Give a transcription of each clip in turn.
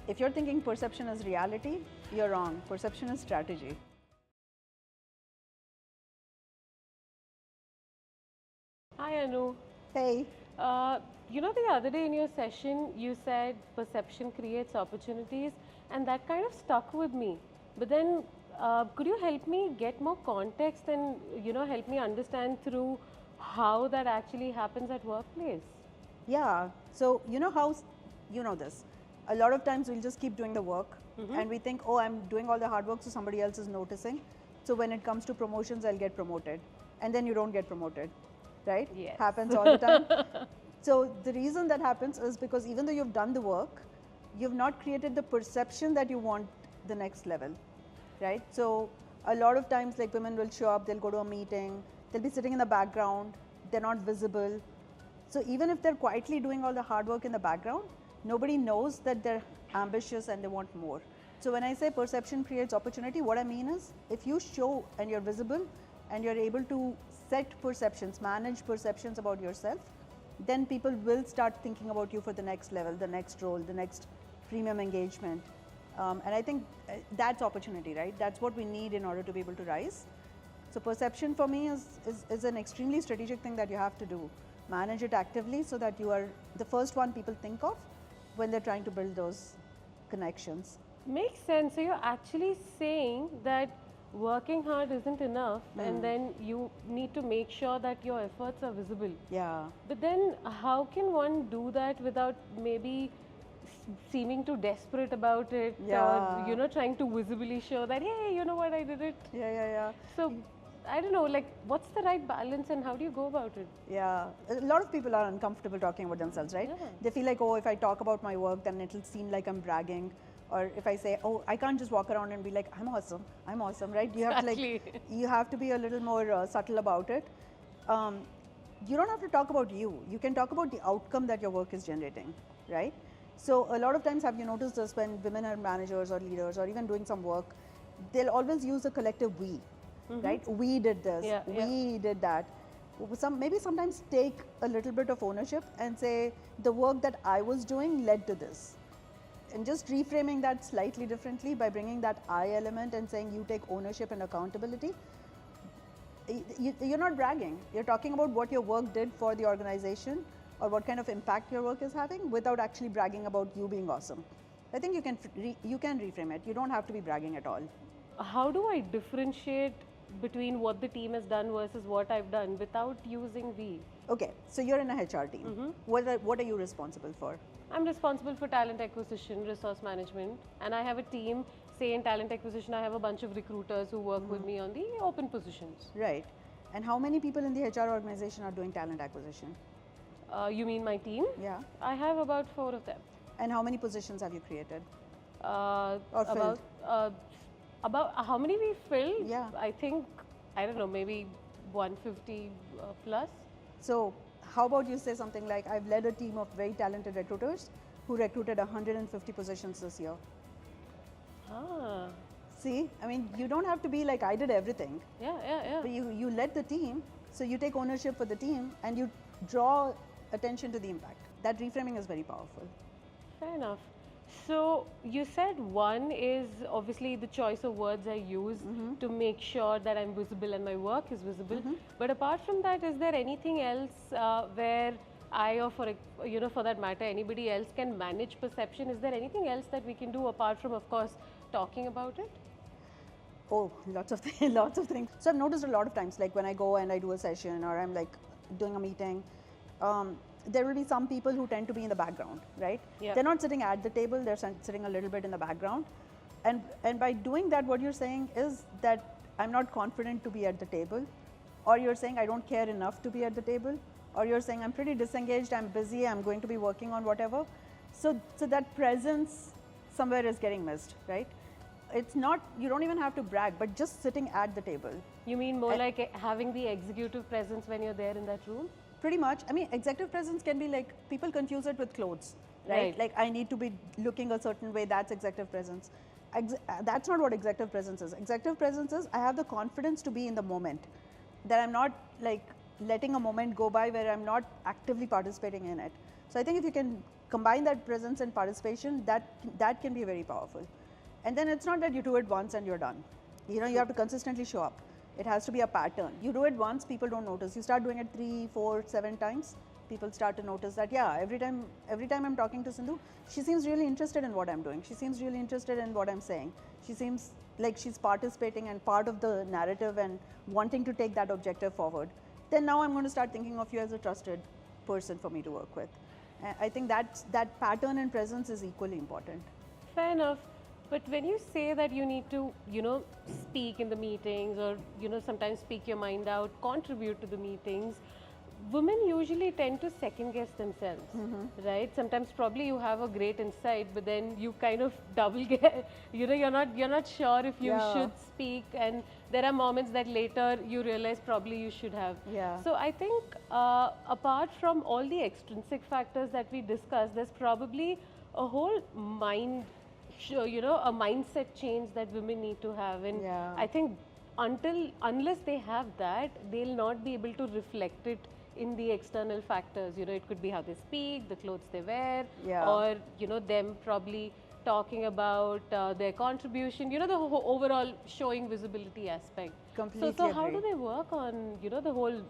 if you're thinking perception is reality, you're wrong. Perception is strategy. Hi, Anu. Hey. The other day in your session, you said perception creates opportunities, and that kind of stuck with me. But then, could you help me get more context and, help me understand through how that actually happens at workplace? Yeah. So, you know this. A lot of times we'll just keep doing the work and we think, oh, I'm doing all the hard work, so somebody else is noticing. So when it comes to promotions, I'll get promoted. And then you don't get promoted, right? Yes. Happens all the time. So the reason that happens is because even though you've done the work, you've not created the perception that you want the next level, right? So a lot of times, like, women will show up, they'll go to a meeting, they'll be sitting in the background, they're not visible. So even if they're quietly doing all the hard work in the background, nobody knows that they're ambitious and they want more. So when I say perception creates opportunity, what I mean is, if you show and you're visible and you're able to set perceptions, manage perceptions about yourself, then people will start thinking about you for the next level, the next role, the next premium engagement. And I think that's opportunity, right? That's what we need in order to be able to rise. So perception for me is an extremely strategic thing that you have to do. Manage it actively so that you are the first one people think of when they're trying to build those connections. Makes sense. So you're actually saying that working hard isn't enough, and then you need to make sure that your efforts are visible. Yeah. But then how can one do that without maybe seeming too desperate about it, Yeah. or trying to visibly show that, hey, you know what, I did it. Yeah. So I don't know, like, what's the right balance and how do you go about it? Yeah, a lot of people are uncomfortable talking about themselves, right? Yeah. They feel like, oh, if I talk about my work, then it'll seem like I'm bragging. Or if I say, oh, I can't just walk around and be like, I'm awesome, right? You have to, like, you have to be a little more subtle about it. You don't have to talk about you. You can talk about the outcome that your work is generating, right? So a lot of times, have you noticed this, when women are managers or leaders or even doing some work, they'll always use a collective we, right? We did this, we did that. Maybe sometimes take a little bit of ownership and say, the work that I was doing led to this. And just reframing that slightly differently by bringing that I element and saying you take ownership and accountability. You're not bragging. You're talking about what your work did for the organization or what kind of impact your work is having without actually bragging about you being awesome. I think you can reframe it. You don't have to be bragging at all. How do I differentiate between what the team has done versus what I've done without using we? Okay, so you're in a HR team. What are you responsible for? I'm responsible for talent acquisition, resource management, and I have a team. Say in talent acquisition, I have a bunch of recruiters who work with me on the open positions. Right. And how many people in the HR organization are doing talent acquisition? You mean my team? Yeah. I have about 4 of them. And how many positions have you created? Or filled? About how many we filled? Yeah. I think, I don't know, maybe 150 plus. So how about you say something like, I've led a team of very talented recruiters who recruited 150 positions this year. Ah. See, I mean, you don't have to be like, I did everything. Yeah. But you led the team, so you take ownership for the team and you draw attention to the impact. That reframing is very powerful. Fair enough. So you said one is obviously the choice of words I use to make sure that I'm visible and my work is visible. But apart from that, is there anything else where I, or for that matter, anybody else can manage perception? Is there anything else that we can do apart from, of course, talking about it? Oh, lots of things, lots of things. So I've noticed a lot of times, like when I go and I do a session or I'm like doing a meeting, there will be some people who tend to be in the background, right? Yep. They're not sitting at the table, they're sitting a little bit in the background. And by doing that, what you're saying is that I'm not confident to be at the table, or you're saying I don't care enough to be at the table, or you're saying I'm pretty disengaged, I'm busy, I'm going to be working on whatever. So that presence somewhere is getting missed, right? It's not, you don't even have to brag, but just sitting at the table. You mean more like having the executive presence when you're there in that room? Pretty much. I mean, executive presence can be like, people confuse it with clothes, right? Like I need to be looking a certain way, that's executive presence. That's not what executive presence is. Executive presence is, I have the confidence to be in the moment, that I'm not like letting a moment go by where I'm not actively participating in it. So I think if you can combine that presence and participation, that can be very powerful. And then it's not that you do it once and you're done. You know, you have to consistently show up. It has to be a pattern. You do it once, people don't notice. You start doing it 3, 4, 7 times, people start to notice that, yeah, every time I'm talking to Sindhu, she seems really interested in what I'm doing. She seems really interested in what I'm saying. She seems like she's participating and part of the narrative and wanting to take that objective forward. Then now I'm going to start thinking of you as a trusted person for me to work with. I think that pattern and presence is equally important. Fair enough. But when you say that you need to, you know, speak in the meetings or, you know, sometimes speak your mind out, contribute to the meetings, women usually tend to second guess themselves, right? Sometimes probably you have a great insight, but then you kind of double guess, you know, you're not sure if you should speak, and there are moments that later you realize probably you should have. Yeah. So I think apart from all the extrinsic factors that we discussed, there's probably a whole you know, a mindset change that women need to have, and I think unless they have that, they'll not be able to reflect it in the external factors. You know, it could be how they speak, the clothes they wear, or, you know, them probably talking about their contribution, you know, the overall showing visibility aspect. Completely so how do they work on, you know, the whole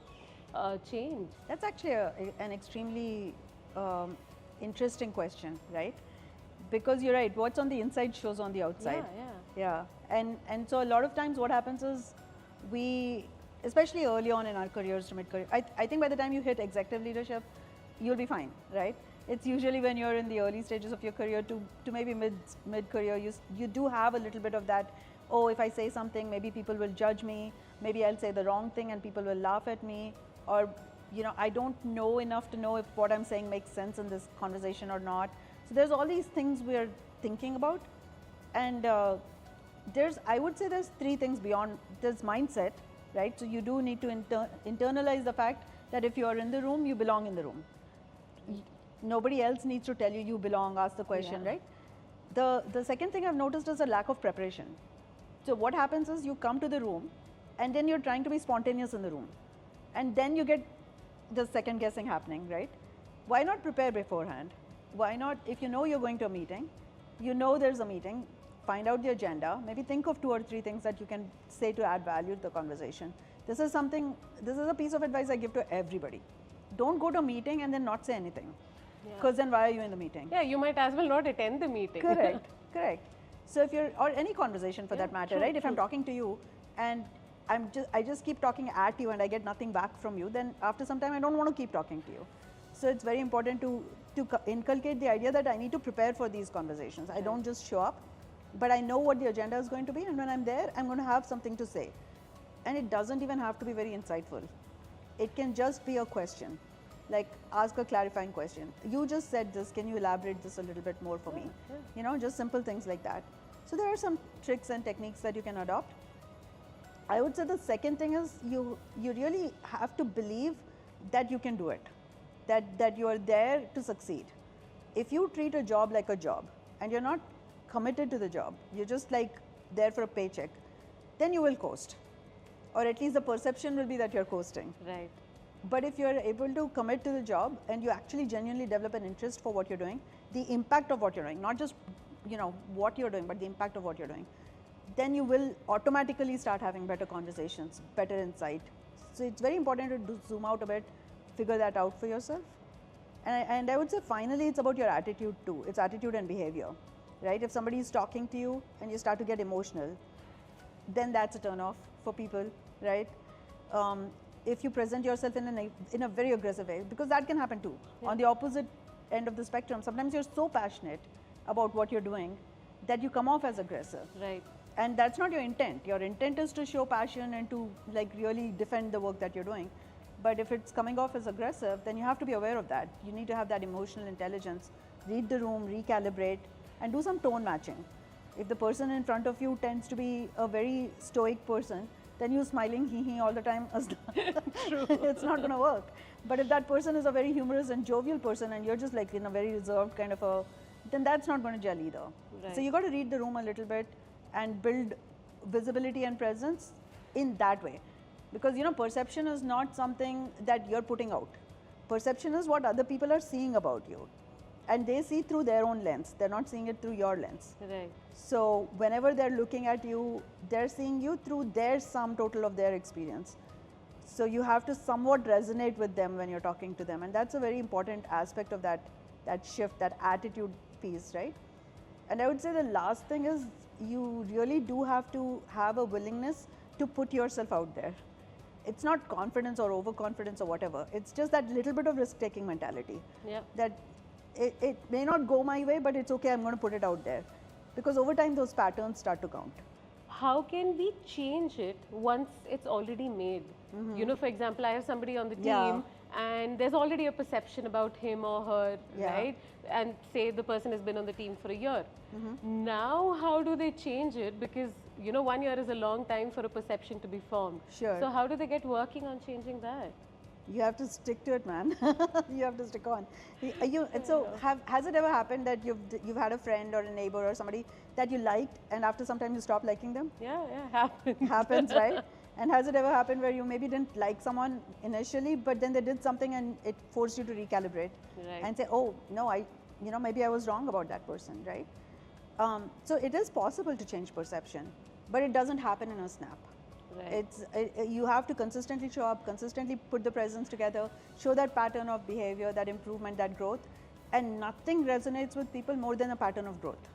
change? That's actually an extremely interesting question, right? Because you're right, what's on the inside shows on the outside. Yeah. And so a lot of times what happens is we, especially early on in our careers to mid-career, I think by the time you hit executive leadership, you'll be fine, right? It's usually when you're in the early stages of your career to maybe mid-career, you do have a little bit of that, oh, if I say something, maybe people will judge me, maybe I'll say the wrong thing and people will laugh at me, or, you know, I don't know enough to know if what I'm saying makes sense in this conversation or not. So there's all these things we're thinking about, and I would say there's 3 things beyond this mindset, right? So you do need to internalize the fact that if you're in the room, you belong in the room. Nobody else needs to tell you you belong, ask the question, right? The second thing I've noticed is a lack of preparation. So what happens is you come to the room and then you're trying to be spontaneous in the room, and then you get the second guessing happening, right? Why not prepare beforehand? Why not, if you know you're going to a meeting, you know there's a meeting, find out the agenda, maybe think of 2 or 3 things that you can say to add value to the conversation. This is a piece of advice I give to everybody. Don't go to a meeting and then not say anything, because then why are you in the meeting? Yeah, you might as well not attend the meeting. Correct. So if you're, or any conversation for that matter, true, right? If I'm talking to you and I just keep talking at you and I get nothing back from you, then after some time I don't want to keep talking to you. So it's very important to inculcate the idea that I need to prepare for these conversations. I don't just show up, but I know what the agenda is going to be, and when I'm there, I'm going to have something to say. And it doesn't even have to be very insightful. It can just be a question, like ask a clarifying question. You just said this, can you elaborate this a little bit more for me? You know, just simple things like that. So there are some tricks and techniques that you can adopt. I would say the second thing is you really have to believe that you can do it, that you are there to succeed. If you treat a job like a job and you're not committed to the job, you're just like there for a paycheck, then you will coast, or at least the perception will be that you're coasting. Right. But if you're able to commit to the job and you actually genuinely develop an interest for what you're doing, the impact of what you're doing, not just, you know, what you're doing, but the impact of what you're doing, then you will automatically start having better conversations, better insight. So it's very important to zoom out a bit, figure that out for yourself. And I would say finally it's about your attitude too. It's attitude and behavior, right? If somebody is talking to you and you start to get emotional, then that's a turn off for people, right? If you present yourself in a very aggressive way, because that can happen too. Yeah. On the opposite end of the spectrum, sometimes you're so passionate about what you're doing that you come off as aggressive. Right. And that's not your intent. Your intent is to show passion and to like really defend the work that you're doing. But if it's coming off as aggressive, then you have to be aware of that. You need to have that emotional intelligence, read the room, recalibrate, and do some tone matching. If the person in front of you tends to be a very stoic person, then you smiling hee all the time, it's not going to work. But if that person is a very humorous and jovial person and you're just like in a very reserved kind of a, then that's not going to gel either. Right. So you got to read the room a little bit and build visibility and presence in that way. Because, you know, perception is not something that you're putting out. Perception is what other people are seeing about you. and they see through their own lens. They're not seeing it through your lens. Right. So whenever they're looking at you, they're seeing you through their sum total of their experience. So you have to somewhat resonate with them when you're talking to them, and that's a very important aspect of that shift, that attitude piece, right? And I would say the last thing is you really do have to have a willingness to put yourself out there. It's not confidence or overconfidence or whatever. It's just that little bit of risk-taking mentality. Yeah. That it may not go my way, but it's okay, I'm going to put it out there. Because over time, those patterns start to count. How can we change it once it's already made? You know, for example, I have somebody on the team and there's already a perception about him or her, right? And say the person has been on the team for a year. Now, how do they change it? Because, you know, 1 year is a long time for a perception to be formed. Sure. So how do they get working on changing that? You have to stick to it, man. You have to stick on. Has it ever happened that you've had a friend or a neighbor or somebody that you liked, and after some time you stop liking them? Yeah, happens. Happens, right? And has it ever happened where you maybe didn't like someone initially, but then they did something and it forced you to recalibrate and say, oh no, maybe I was wrong about that person, right? So it is possible to change perception, but it doesn't happen in a snap. Right. You have to consistently show up, consistently put the presence together, show that pattern of behavior, that improvement, that growth, and nothing resonates with people more than a pattern of growth.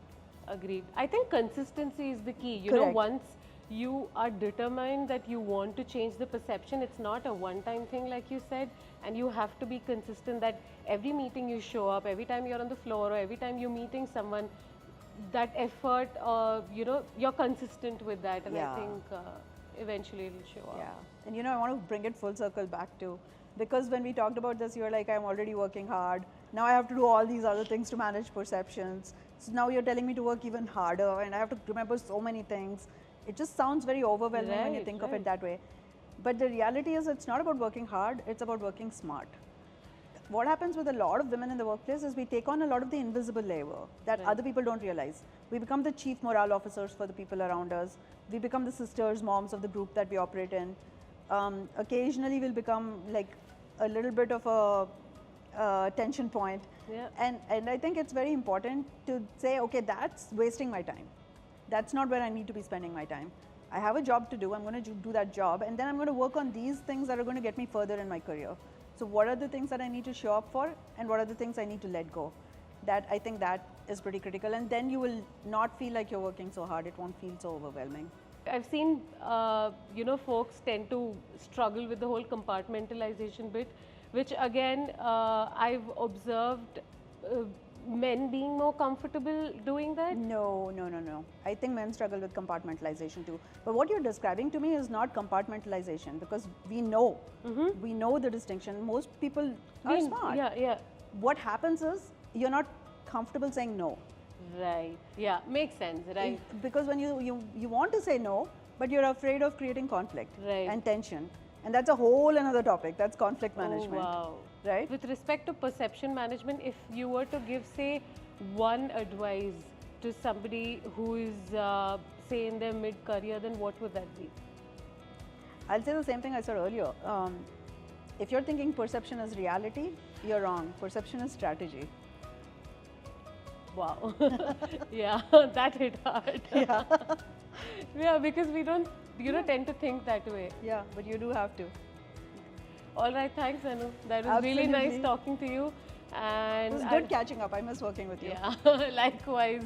Agreed. I think consistency is the key. You Correct. know, once you are determined that you want to change the perception, it's not a one-time thing like you said, and you have to be consistent that every meeting you show up, every time you're on the floor or every time you're meeting someone, that effort, you know, you're consistent with that, and I think eventually it'll show up. Yeah, and you know, I want to bring it full circle back to, because when we talked about this, you were like, I'm already working hard. Now I have to do all these other things to manage perceptions. So now you're telling me to work even harder and I have to remember so many things. It just sounds very overwhelming when you think of it that way. But the reality is it's not about working hard, it's about working smart. What happens with a lot of women in the workplace is we take on a lot of the invisible labor that other people don't realize. We become the chief morale officers for the people around us. We become the sisters, moms of the group that we operate in. Occasionally we'll become like a little bit of a tension point. And I think it's very important to say, okay, that's wasting my time. That's not where I need to be spending my time. I have a job to do, I'm going to do that job, and then I'm going to work on these things that are going to get me further in my career. So what are the things that I need to show up for, and what are the things I need to let go? That, I think that is pretty critical, and then you will not feel like you're working so hard, it won't feel so overwhelming. I've seen, you know, folks tend to struggle with the whole compartmentalization bit, which again, I've observed men being more comfortable doing that? No. I think men struggle with compartmentalization too. But what you're describing to me is not compartmentalization, because we know the distinction. Most people are smart. What happens is you're not comfortable saying no. Right. Yeah, makes sense, right? Because when you want to say no, but you're afraid of creating conflict and tension. And that's a whole another topic. That's conflict management. Oh, wow. Right? With respect to perception management, if you were to give, say, one advice to somebody who is, say, in their mid-career, then what would that be? I'll say the same thing I said earlier. If you're thinking perception is reality, you're wrong. Perception is strategy. Wow. Yeah, that hit hard. Yeah, because we don't, you know, tend to think that way. Yeah, but you do have to. All right, thanks, Anu. That was really nice talking to you. And it was good catching up. I miss working with you. Yeah, likewise.